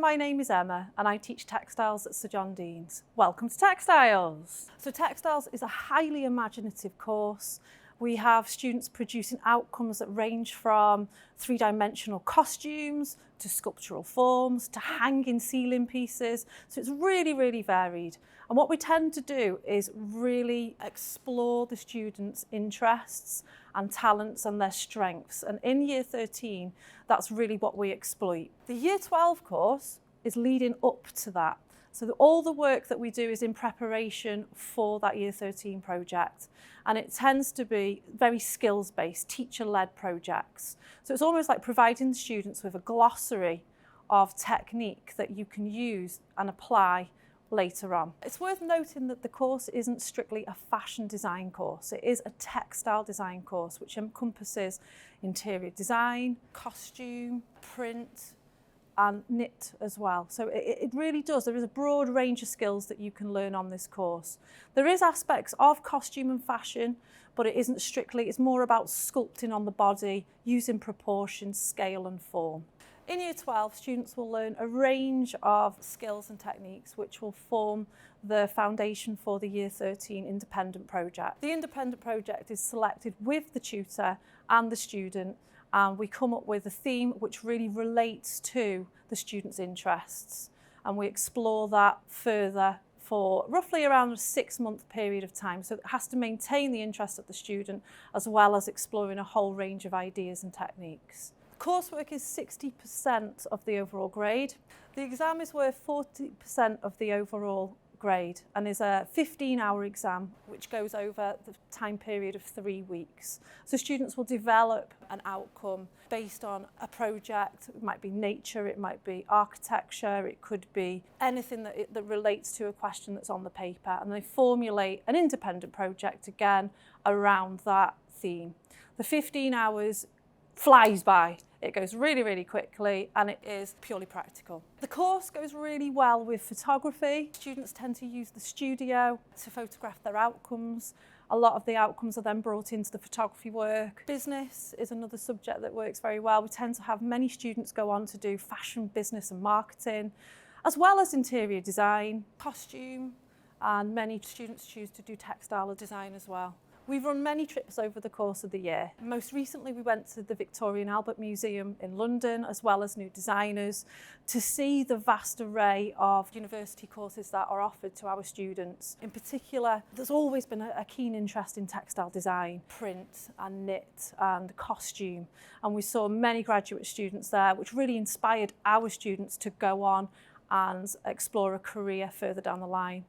my name is Emma and I teach textiles at Sir John Dean's. Welcome to Textiles. So Textiles is a highly imaginative course. We have students producing outcomes that range from three-dimensional costumes to sculptural forms to hanging ceiling pieces. So it's really varied. And what we tend to do is really explore the students' interests and talents and their strengths. And in Year 13, that's really what we exploit. The Year 12 course is leading up to that. So all the work that we do is in preparation for that Year 13 project. And it tends to be very skills-based, teacher-led projects. So it's almost like providing the students with a glossary of technique that you can use and apply later on. It's worth noting that the course isn't strictly a fashion design course. It is a textile design course, which encompasses interior design, costume, print, and knit as well. So it really does. There is a broad range of skills that you can learn on this course. There is aspects of costume and fashion, but it isn't strictly, it's more about sculpting on the body, using proportion, scale and form. In Year 12, students will learn a range of skills and techniques which will form the foundation for the Year 13 independent project. The independent project is selected with the tutor and the student, and we come up with a theme which really relates to the students' interests. And we explore that further for roughly around a 6-month period of time. So it has to maintain the interest of the student as well as exploring a whole range of ideas and techniques. Coursework is 60% of the overall grade. The exam is worth 40% of the overall grade and is a 15-hour exam which goes over the time period of 3 weeks. So students will develop an outcome based on a project. It might be nature, it might be architecture, it could be anything that relates to a question that's on the paper, and they formulate an independent project again around that theme. The 15 hours flies by. It goes really quickly and it is purely practical. The course goes really well with photography. Students tend to use the studio to photograph their outcomes. A lot of the outcomes are then brought into the photography work. Business is another subject that works very well. We tend to have many students go on to do fashion, business and marketing, as well as interior design, costume, and many students choose to do textile design as well. We've run many trips over the course of the year. Most recently, we went to the Victoria and Albert Museum in London, as well as New Designers, to see the vast array of university courses that are offered to our students. In particular, there's always been a keen interest in textile design, print and knit and costume. And we saw many graduate students there, which really inspired our students to go on and explore a career further down the line.